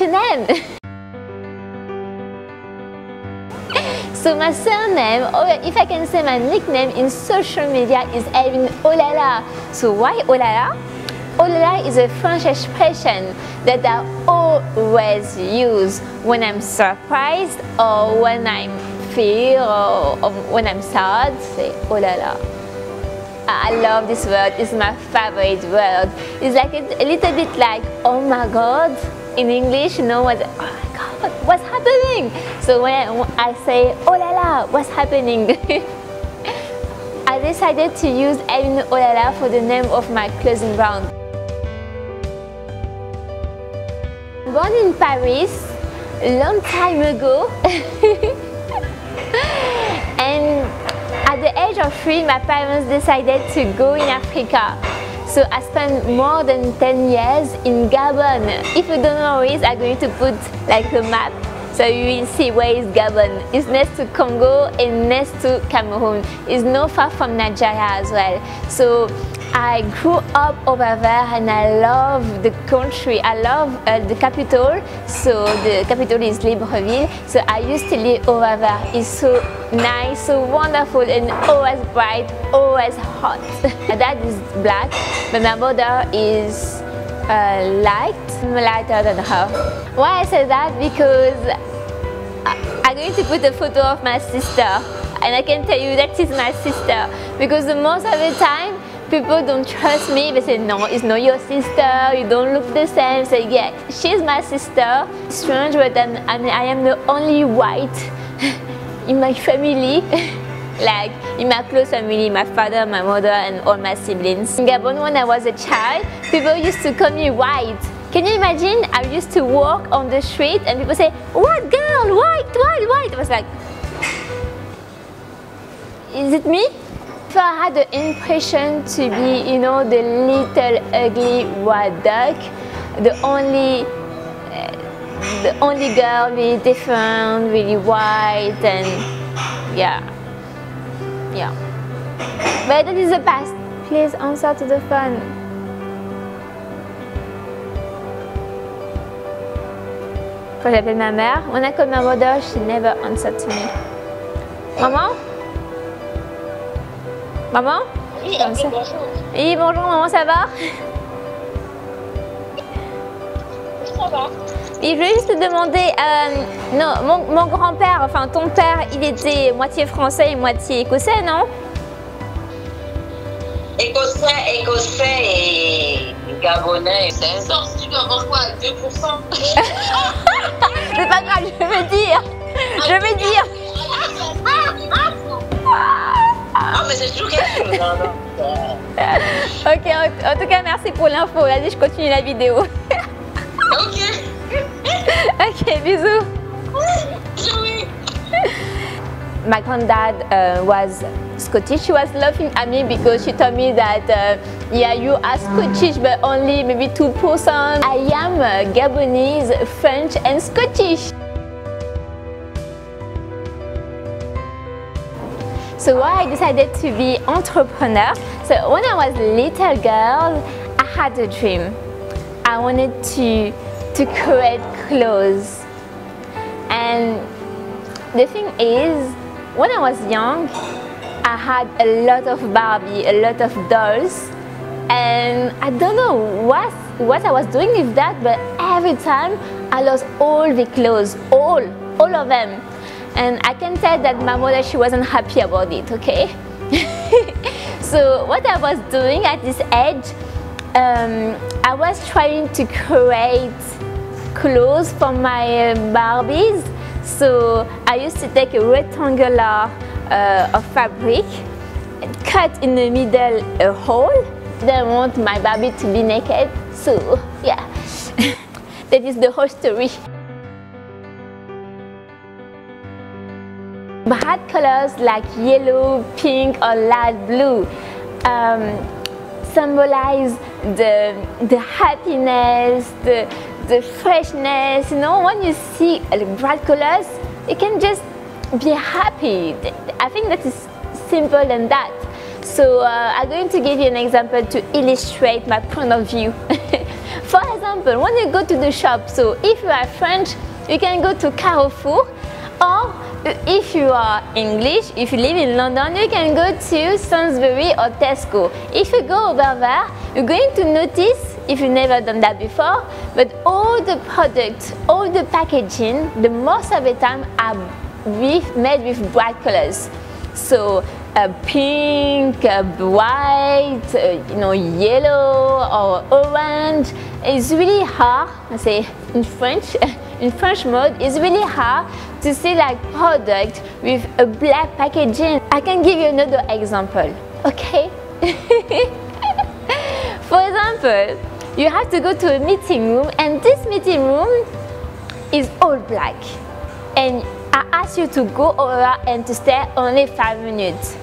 name. So my surname, or if I can say my nickname in social media, is Elvineohlala. So why OHLALA? OHLALA is a French expression that I always use when I'm surprised or when I'm fear or when I'm sad. Say OHLALA. I love this word. It's my favorite word. It's like a little bit like oh my god in English, you know what? Oh my god, what's happening? So when I say OHLALA, what's happening? I decided to use Elvineohlala for the name of my clothing brand. Born in Paris a long time ago. And at the age of 3, my parents decided to go in Africa. So I spent more than 10 years in Gabon. If you don't know where it is, I'm going to put like a map so you will see where is Gabon. It's next to Congo and next to Cameroon. It's not far from Nigeria as well. So I grew up over there and I love the country. I love the capital. So the capital is Libreville. So I used to live over there. It's so nice, so wonderful, and always bright, always hot. My dad is black, but my mother is lighter than her. Why I say that? Because I'm going to put a photo of my sister, and I can tell you that is my sister. Because the most of the time, people don't trust me. They say, no, it's not your sister, you don't look the same. So yeah, she's my sister. It's strange, but I am the only white in my family. Like in my close family, my father, my mother, and all my siblings. In Gabon, when I was a child, people used to call me white. Can you imagine? I used to walk on the street and people say, "What girl? White, white, white." I was like, is it me? So I had the impression to be, you know, the little ugly white duck, the only girl really different, really white, and yeah. But that is the past. Please answer to the phone. Quand j'appelle ma mère, when I call my mother, she never answered to me. Maman? Maman? Oui, bonjour. Oui, bonjour maman, ça va? Ça va. Et je voulais juste te demander, non, mon grand-père, enfin ton père, il était moitié français et moitié écossais, non? Écossais et Gabonais. C'est un sens, tu dois avoir quoi, 2%? C'est pas grave, je vais dire. Ah, mais c'est toujours quelque chose. Ok, en tout cas, merci pour l'info. Vas-y, je continue la vidéo. Ok. Ok, bisous. Oui. My granddad was Scottish. She was laughing at me because she told me that, yeah, you are Scottish, but only maybe 2%. I am Gabonese, French, and Scottish. So why I decided to be entrepreneur? So when I was a little girl, I had a dream. I wanted to create clothes. And the thing is, when I was young, I had a lot of Barbie, a lot of dolls, and I don't know what I was doing with that, but every time I lost all the clothes, all of them. And I can tell that my mother, she wasn't happy about it, okay? So what I was doing at this age, I was trying to create clothes for my Barbies. So I used to take a rectangular of fabric and cut in the middle a hole. Then I want my Barbie to be naked. So yeah, that is the whole story. Bright colors like yellow, pink, or light blue symbolize the happiness, the freshness. You know, when you see bright colors, you can just be happy. I think that is simple than that. So I'm going to give you an example to illustrate my point of view. For example, when you go to the shop, so if you are French, you can go to Carrefour, or if you are English, if you live in London, you can go to Sainsbury or Tesco. If you go over there, you're going to notice, if you've never done that before, but all the products, all the packaging, the most of the time are made with bright colors. So pink, white, yellow or orange. It's really hard, I say in French, in French mode, it's really hard to see like product with a black packaging. I can give you another example, okay? For example, you have to go to a meeting room, and this meeting room is all black. And I ask you to go over and to stay only 5 minutes.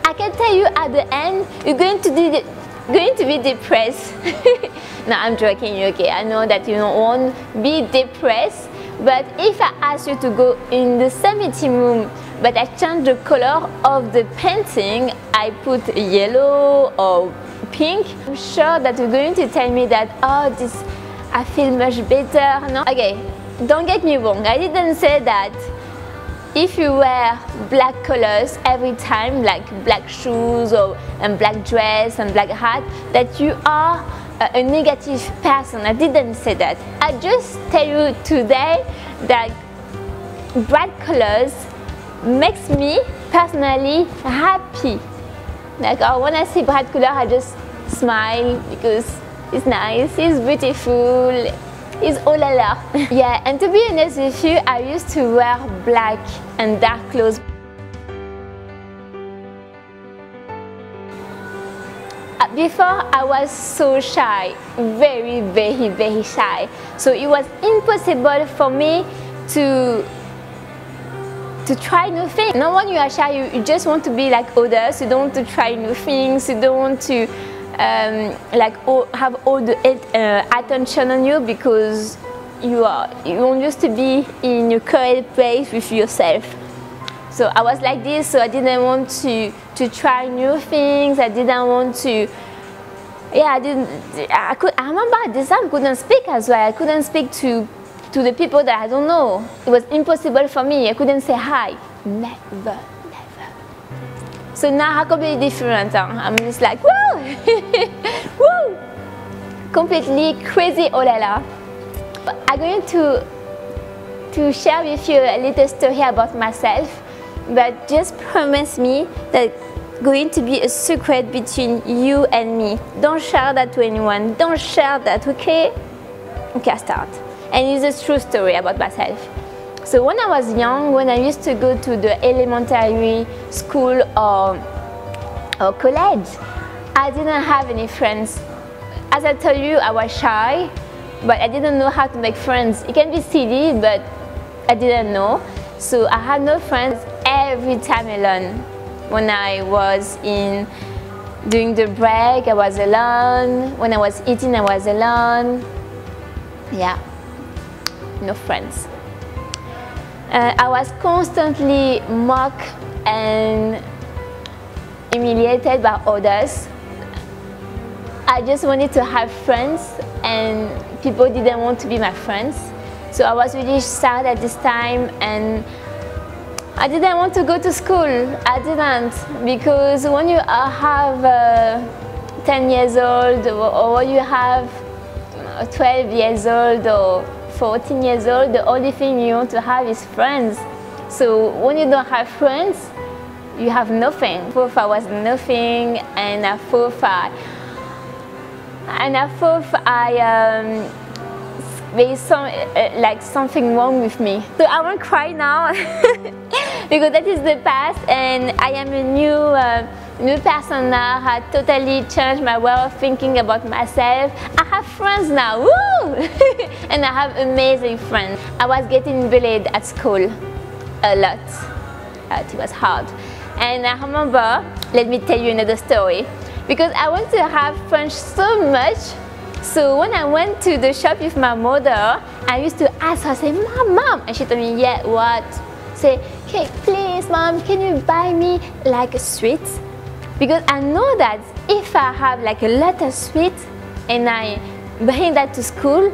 I can tell you at the end, you're going to be depressed. No, I'm joking, okay? I know that you don't want to be depressed, but if I ask you to go in the same meeting room, but I change the color of the painting, I put yellow or pink, I'm sure that you're going to tell me that, oh, I feel much better, no? Okay, don't get me wrong, I didn't say that if you wear black colors every time, like black shoes or black dress and black hat, that you are a negative person. I didn't say that. I just tell you today that bright colors makes me personally happy. Like when I see bright color, I just smile because it's nice, it's beautiful, it's OHLALA. Yeah, and to be honest with you, I used to wear black and dark clothes. Before, I was so shy, very, very, very shy. So it was impossible for me to try new things. Now when you are shy, you just want to be like others, you don't want to try new things, you don't want to have all the attention on you because you want just to be in your correct place with yourself. So I was like this, so I didn't want to try new things. I didn't want to, yeah, I remember at this time I couldn't speak as well. I couldn't speak to the people that I don't know. It was impossible for me. I couldn't say hi. Never. So now I'm completely different. I'm just like, woo! Woo! Completely crazy OHLALA. I'm going to share with you a little story about myself, but just promise me that going to be a secret between you and me. Don't share that to anyone. Don't share that, okay? Okay, I start. And it's a true story about myself. So when I was young, when I used to go to the elementary school or college, I didn't have any friends. As I told you, I was shy, but I didn't know how to make friends. It can be silly, but I didn't know. So I had no friends every time alone. When I was during the break, I was alone. When I was eating, I was alone. Yeah, no friends. I was constantly mocked and humiliated by others. I just wanted to have friends and people didn't want to be my friends. So I was really sad at this time and I didn't want to go to school. I didn't, because when you have 10 years old or when you have 12 years old or 14 years old, the only thing you want to have is friends. So when you don't have friends, you have nothing. I was nothing, and I thought there is something wrong with me. So I won't cry now because that is the past, and I am a new person now. I totally changed my way of thinking about myself. I have friends now, woo! And I have amazing friends. I was getting bullied at school a lot. It was hard. And I remember, let me tell you another story, because I want to have French so much. So when I went to the shop with my mother, I used to ask her, say, Mom, and she told me, yeah, what? Say, okay, please, Mom, can you buy me like a sweet? Because I know that if I have like a lot of sweets and I bring that to school,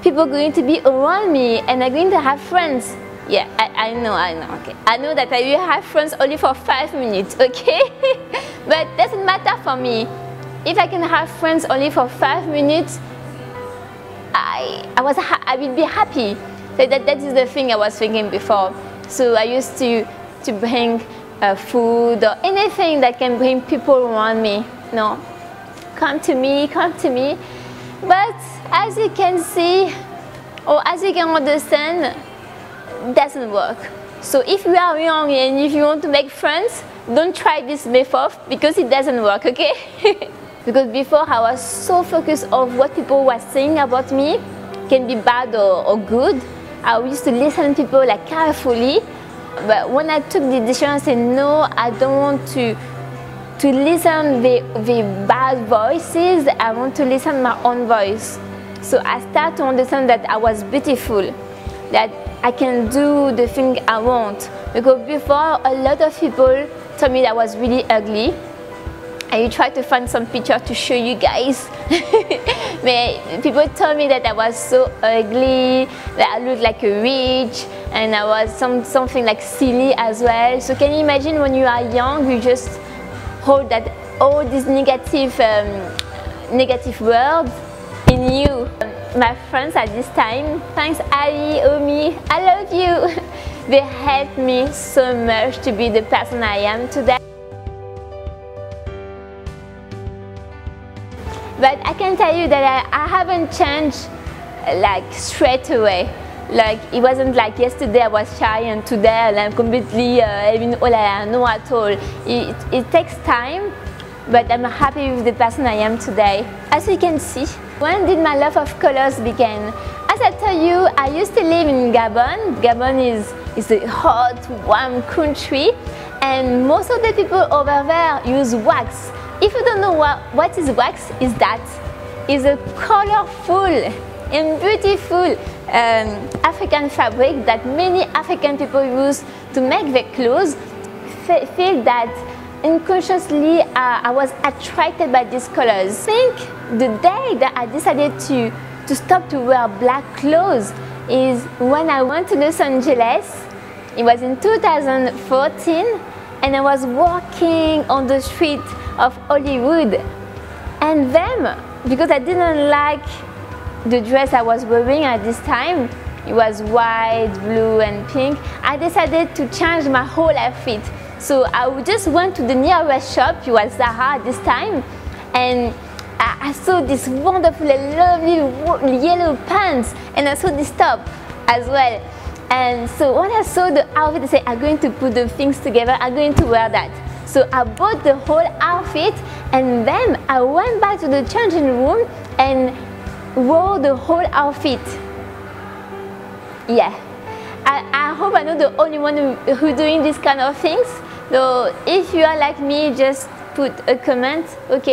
people are going to be around me and I'm going to have friends. Yeah, I know, okay. I know that I will have friends only for 5 minutes, okay? But it doesn't matter for me. If I can have friends only for 5 minutes, I will be happy. So that is the thing I was thinking before. So I used to bring food or anything that can bring people around me. No, come to me, come to me. But as you can see, or as you can understand, it doesn't work. So if you are young and if you want to make friends, don't try this method because it doesn't work, okay? Because before I was so focused on what people were saying about me, can be bad or good. I used to listen to people like carefully. But when I took the decision, I said no, I don't want to listen the bad voices. I want to listen my own voice. So I started to understand that I was beautiful, that I can do the thing I want. Because before, a lot of people told me that I was really ugly. And you try to find some picture to show you guys. But people told me that I was so ugly, that I looked like a witch, and I was something like silly as well. So can you imagine when you are young, you just hold that all these negative words in you. My friends at this time, thanks Ali, Omi, I love you. They helped me so much to be the person I am today. But I can tell you that I haven't changed like straight away. Like it wasn't like yesterday I was shy and today I'm completely Elvineohlala, no at all. It takes time, but I'm happy with the person I am today. As you can see, when did my love of colors begin? As I tell you, I used to live in Gabon. Gabon is a hot, warm country, and most of the people over there use wax. If you don't know what is wax, is that is a colorful and beautiful African fabric that many African people use to make their clothes. Feel that unconsciously I was attracted by these colors. I think the day that I decided to stop to wear black clothes is when I went to Los Angeles. It was in 2014, and I was walking on the street of Hollywood, and then because I didn't like the dress I was wearing at this time, it was white, blue and pink, I decided to change my whole outfit. So I just went to the nearest shop, it was Zara at this time, and I saw this wonderful, lovely yellow pants, and I saw this top as well. And so when I saw the outfit, I said, I'm going to put the things together, I'm going to wear that. So I bought the whole outfit, and then I went back to the changing room and wore the whole outfit. Yeah, I hope I'm not the only one who doing this kind of things. So if you are like me, just put a comment, okay?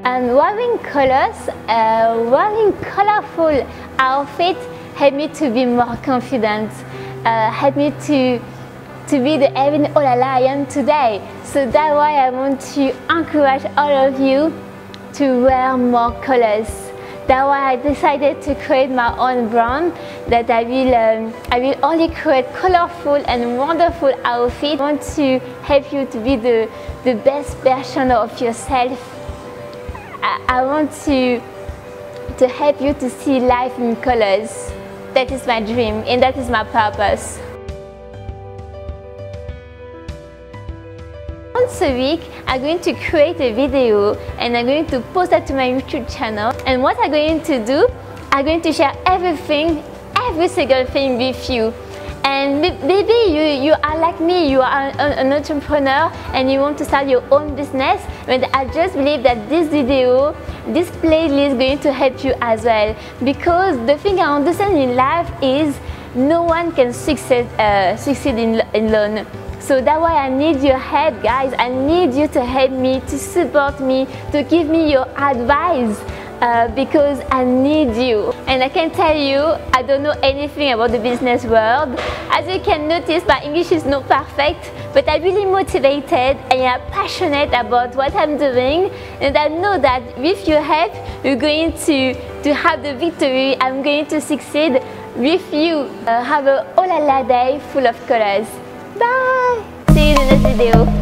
And wearing colors, wearing colorful outfit helped me to be more confident. Helped me to be the Elvineohlala I am today. So that's why I want to encourage all of you to wear more colors. That's why I decided to create my own brand, that I will only create colorful and wonderful outfits. I want to help you to be the best version of yourself. I want to help you to see life in colors. That is my dream and that is my purpose. Once a week, I'm going to create a video and I'm going to post that to my YouTube channel. And what I'm going to do, I'm going to share everything, every single thing with you. And maybe you are like me, you are an entrepreneur and you want to start your own business, but I just believe that this video, this playlist is going to help you as well. Because the thing I understand in life is no one can succeed alone. So that's why I need your help, guys. I need you to help me, to support me, to give me your advice. because I need you. And I can tell you, I don't know anything about the business world. As you can notice, my English is not perfect, but I'm really motivated and I'm passionate about what I'm doing. And I know that with your help, you're going to have the victory. I'm going to succeed with you. Have a OHLALA day full of colors. Bye! See you in the next video.